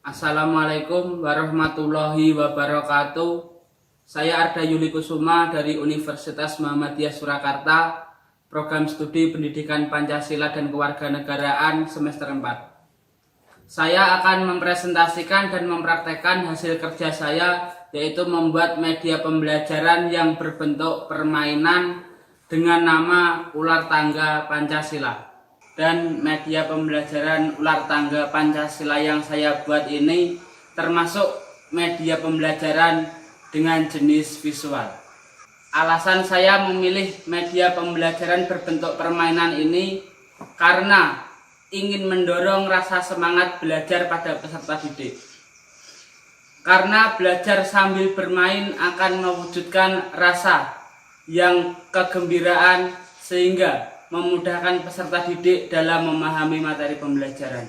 Assalamualaikum warahmatullahi wabarakatuh. Saya Arda Yuli Kusuma dari Universitas Muhammadiyah Surakarta, Program Studi Pendidikan Pancasila dan Kewarganegaraan semester 4. Saya akan mempresentasikan dan mempraktekkan hasil kerja saya, yaitu membuat media pembelajaran yang berbentuk permainan dengan nama Ular Tangga Pancasila. Dan media pembelajaran Ular Tangga Pancasila yang saya buat ini termasuk media pembelajaran dengan jenis visual. Alasan saya memilih media pembelajaran berbentuk permainan ini karena ingin mendorong rasa semangat belajar pada peserta didik. Karena belajar sambil bermain akan mewujudkan rasa yang kegembiraan sehingga memudahkan peserta didik dalam memahami materi pembelajaran.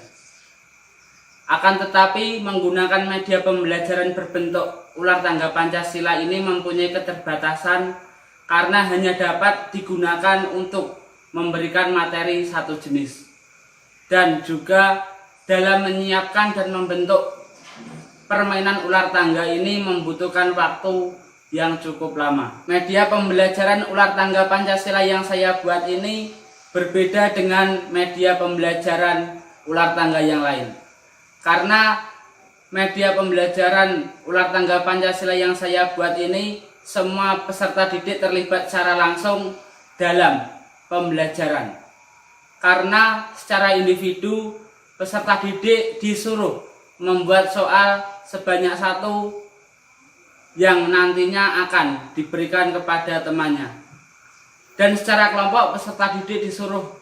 Akan tetapi, menggunakan media pembelajaran berbentuk Ular Tangga Pancasila ini mempunyai keterbatasan karena hanya dapat digunakan untuk memberikan materi satu jenis. Dan juga dalam menyiapkan dan membentuk permainan ular tangga ini membutuhkan waktu yang cukup lama. Media pembelajaran Ular Tangga Pancasila yang saya buat ini berbeda dengan media pembelajaran ular tangga yang lain. Karena media pembelajaran Ular Tangga Pancasila yang saya buat ini, semua peserta didik terlibat secara langsung dalam pembelajaran. Karena secara individu, peserta didik disuruh membuat soal sebanyak satu yang nantinya akan diberikan kepada temannya. Dan secara kelompok peserta didik disuruh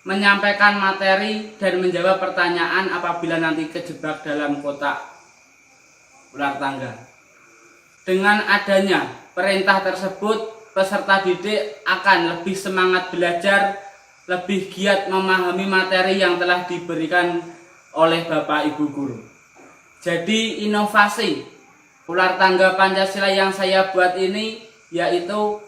menyampaikan materi dan menjawab pertanyaan apabila nanti kejebak dalam kotak ular tangga. Dengan adanya perintah tersebut, peserta didik akan lebih semangat belajar, lebih giat memahami materi yang telah diberikan oleh Bapak Ibu Guru. Jadi inovasi Ular Tangga Pancasila yang saya buat ini yaitu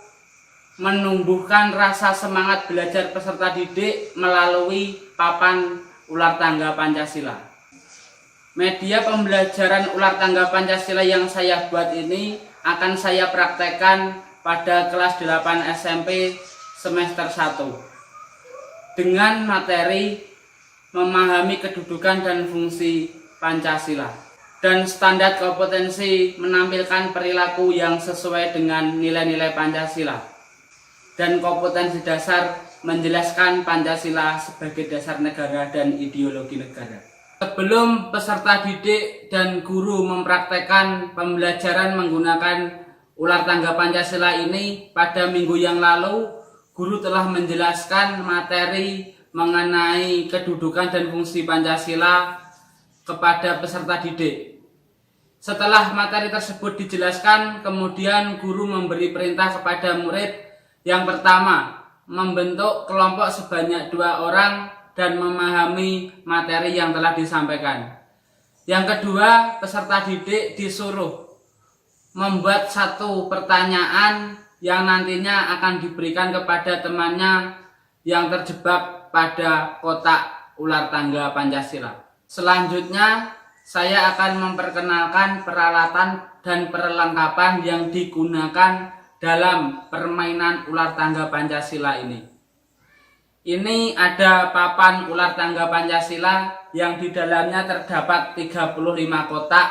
menumbuhkan rasa semangat belajar peserta didik melalui papan Ular Tangga Pancasila. Media pembelajaran Ular Tangga Pancasila yang saya buat ini akan saya praktekkan pada kelas 8 SMP semester 1 dengan materi memahami kedudukan dan fungsi Pancasila. Dan standar kompetensi menampilkan perilaku yang sesuai dengan nilai-nilai Pancasila. Dan kompetensi dasar menjelaskan Pancasila sebagai dasar negara dan ideologi negara. Sebelum peserta didik dan guru mempraktekkan pembelajaran menggunakan Ular Tangga Pancasila ini, pada minggu yang lalu guru telah menjelaskan materi mengenai kedudukan dan fungsi Pancasila kepada peserta didik. Setelah materi tersebut dijelaskan, kemudian guru memberi perintah kepada murid yang pertama membentuk kelompok sebanyak 2 orang dan memahami materi yang telah disampaikan. Yang kedua, peserta didik disuruh membuat satu pertanyaan yang nantinya akan diberikan kepada temannya yang terjebak pada kotak ular tangga Pancasila. Selanjutnya, saya akan memperkenalkan peralatan dan perlengkapan yang digunakan dalam permainan ular tangga Pancasila ini. Ini ada papan ular tangga Pancasila yang di dalamnya terdapat 35 kotak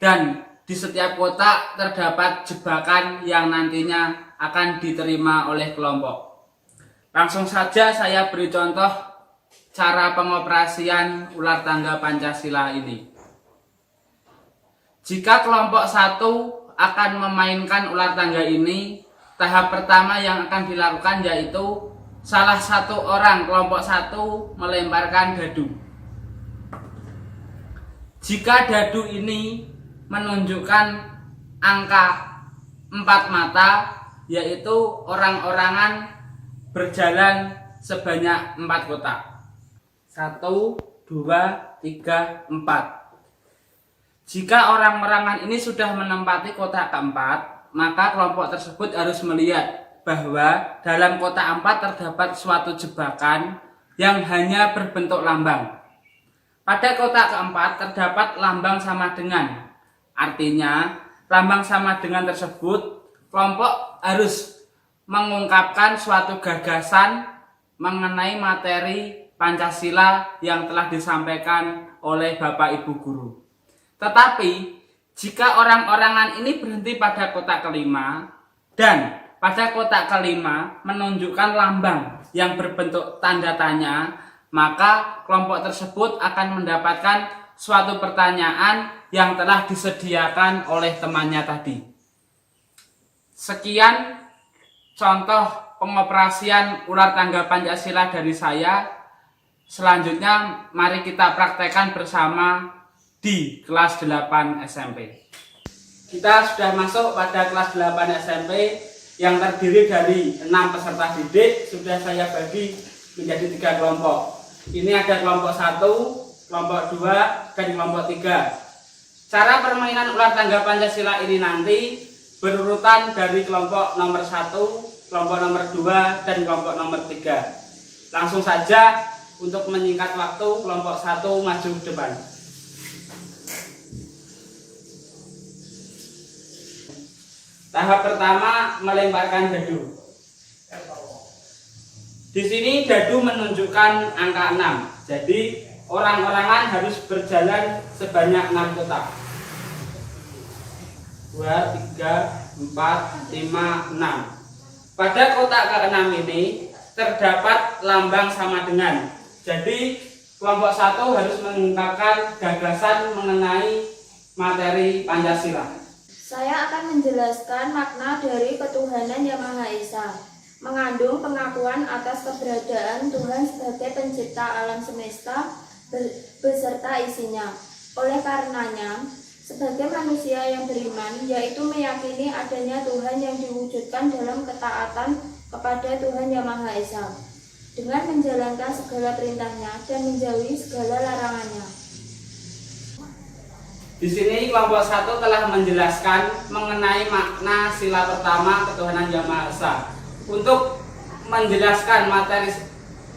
dan di setiap kotak terdapat jebakan yang nantinya akan diterima oleh kelompok. Langsung saja saya beri contoh cara pengoperasian ular tangga Pancasila ini. Jika kelompok 1 akan memainkan ular tangga ini, tahap pertama yang akan dilakukan yaitu salah satu orang kelompok 1 melemparkan dadu. Jika dadu ini menunjukkan angka 4 mata, yaitu orang-orangan berjalan sebanyak 4 kotak. 1, 2, 3, 4. Jika orang-orangan ini sudah menempati kotak keempat, maka kelompok tersebut harus melihat bahwa dalam kotak 4 terdapat suatu jebakan yang hanya berbentuk lambang. Pada kotak keempat terdapat lambang sama dengan. Artinya, lambang sama dengan tersebut, kelompok harus mengungkapkan suatu gagasan mengenai materi Pancasila yang telah disampaikan oleh Bapak Ibu Guru. Tetapi, jika orang-orangan ini berhenti pada kotak kelima, dan pada kotak kelima menunjukkan lambang yang berbentuk tanda tanya, maka kelompok tersebut akan mendapatkan suatu pertanyaan yang telah disediakan oleh temannya tadi. Sekian contoh pengoperasian ular tangga Pancasila dari saya. Selanjutnya mari kita praktekkan bersama di kelas 8 SMP. Kita sudah masuk pada kelas 8 SMP yang terdiri dari 6 peserta didik. Sudah saya bagi menjadi 3 kelompok. Ini ada kelompok 1, kelompok 2, dan kelompok 3. Cara permainan ular tangga Pancasila ini nanti berurutan dari kelompok nomor 1, kelompok nomor 2, dan kelompok nomor 3. Langsung saja untuk menyingkat waktu, kelompok 1 maju ke depan. Tahap pertama, melemparkan dadu. Di sini dadu menunjukkan angka 6. Jadi orang-orangan harus berjalan sebanyak 6 kotak. 2, 3, 4, 5, 6. Pada kotak ke-6 ini terdapat lambang sama dengan. Jadi kelompok 1 harus mengungkapkan gagasan mengenai materi Pancasila. Saya akan menjelaskan makna dari ketuhanan Yang Maha Esa, mengandung pengakuan atas keberadaan Tuhan sebagai pencipta alam semesta beserta isinya. Oleh karenanya, sebagai manusia yang beriman, yaitu meyakini adanya Tuhan yang diwujudkan dalam ketaatan kepada Tuhan Yang Maha Esa, dengan menjalankan segala perintahnya dan menjauhi segala larangannya. Di sini kelompok 1 telah menjelaskan mengenai makna sila pertama ketuhanan Yang Maha Esa. Untuk menjelaskan materi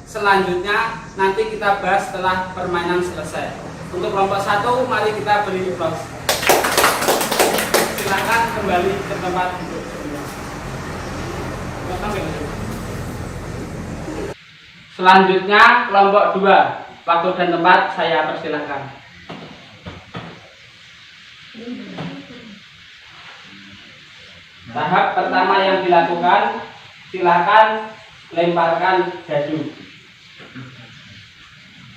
selanjutnya nanti kita bahas setelah permainan selesai. Untuk kelompok 1 mari kita beri aplaus. Silakan kembali ke tempat duduk. Selanjutnya kelompok 2. Waktu dan tempat saya persilahkan. Tahap pertama yang dilakukan, silakan lemparkan dadu.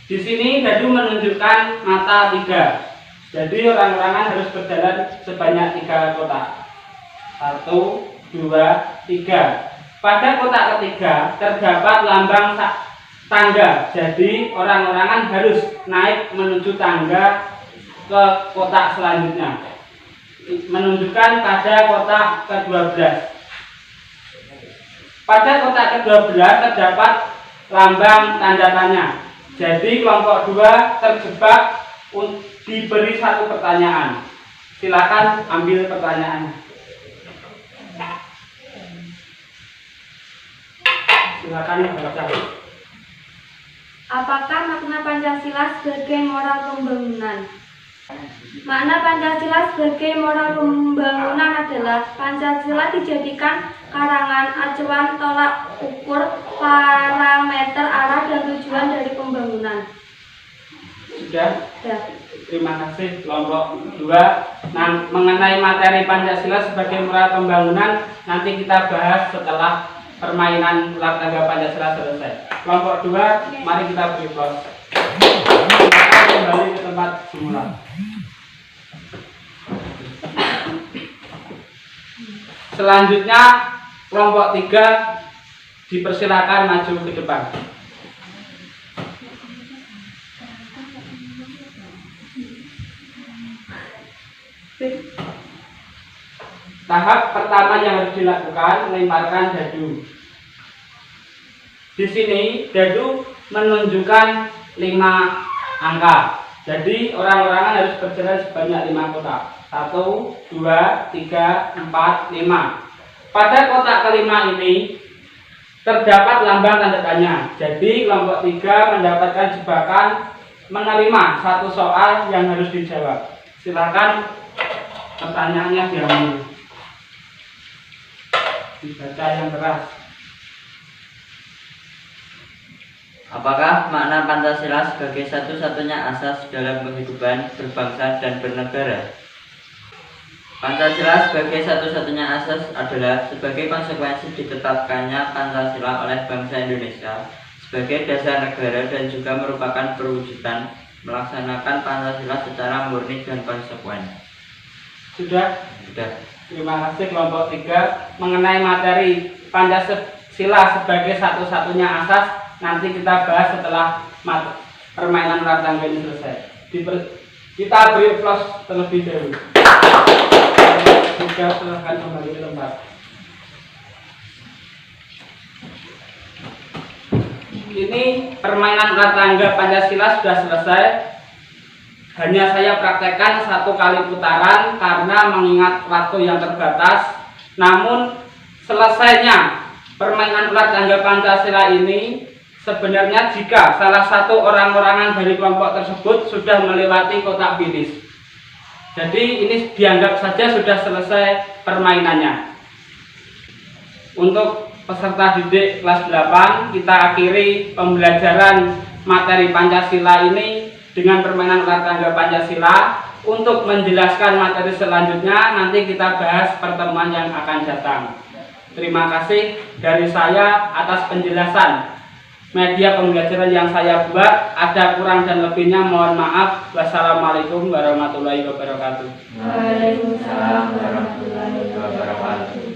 Di sini dadu menunjukkan mata 3. Jadi orang-orangan harus berjalan sebanyak 3 kotak. 1, 2, 3. Pada kotak ketiga terdapat lambang tangga. Jadi orang-orangan harus naik menuju tangga ke kotak selanjutnya. Menunjukkan pada kotak ke-12. Pada kotak ke-12 terdapat lambang tanda tanya. Jadi kelompok 2 terjebak diberi satu pertanyaan. Silakan ambil pertanyaannya. Silakan baca. Apakah makna Pancasila sebagai moral pembangunan? Makna Pancasila sebagai moral pembangunan adalah Pancasila dijadikan karangan acuan tolak ukur parameter arah dan tujuan dari pembangunan. Sudah? Terima kasih kelompok 2. Nah, mengenai materi Pancasila sebagai moral pembangunan nanti kita bahas setelah permainan ular tangga Pancasila selesai. Kelompok 2, mari kita beri aplaus. Kembali ke tempat semula. Selanjutnya kelompok 3 dipersilakan maju ke depan. Tahap pertama yang harus dilakukan, melemparkan dadu. Di sini dadu menunjukkan 5 angka. Jadi orang-orangan harus berjalan sebanyak 5 kotak. 1, 2, 3, 4, 5. Pada kotak kelima ini terdapat lambang tanda tanya. Jadi kelompok 3 mendapatkan jebakan menerima satu soal yang harus dijawab. Silakan pertanyaannya diambil. Dibaca yang keras. Apakah makna Pancasila sebagai satu-satunya asas dalam kehidupan berbangsa dan bernegara? Pancasila sebagai satu-satunya asas adalah sebagai konsekuensi ditetapkannya Pancasila oleh bangsa Indonesia sebagai dasar negara dan juga merupakan perwujudan melaksanakan Pancasila secara murni dan konsekuen. Sudah? Sudah. Terima kasih kelompok 3. Mengenai materi Pancasila sebagai satu-satunya asas nanti kita bahas setelah permainan ular tangga ini selesai. Kita beri plus terlebih dahulu. Juga silahkan kembali ke tempat. Ini permainan ular tangga Pancasila sudah selesai. Hanya saya praktekkan 1 kali putaran karena mengingat waktu yang terbatas. Namun selesainya permainan ular tangga Pancasila ini sebenarnya jika salah satu orang-orangan dari kelompok tersebut sudah melewati kotak finish. Jadi ini dianggap saja sudah selesai permainannya. Untuk peserta didik kelas 8, kita akhiri pembelajaran materi Pancasila ini dengan permainan ular tangga Pancasila. Untuk menjelaskan materi selanjutnya nanti kita bahas pertemuan yang akan datang. Terima kasih dari saya atas penjelasan media pembelajaran yang saya buat. Ada kurang dan lebihnya mohon maaf. Wassalamualaikum warahmatullahi wabarakatuh. Waalaikumsalam warahmatullahi wabarakatuh.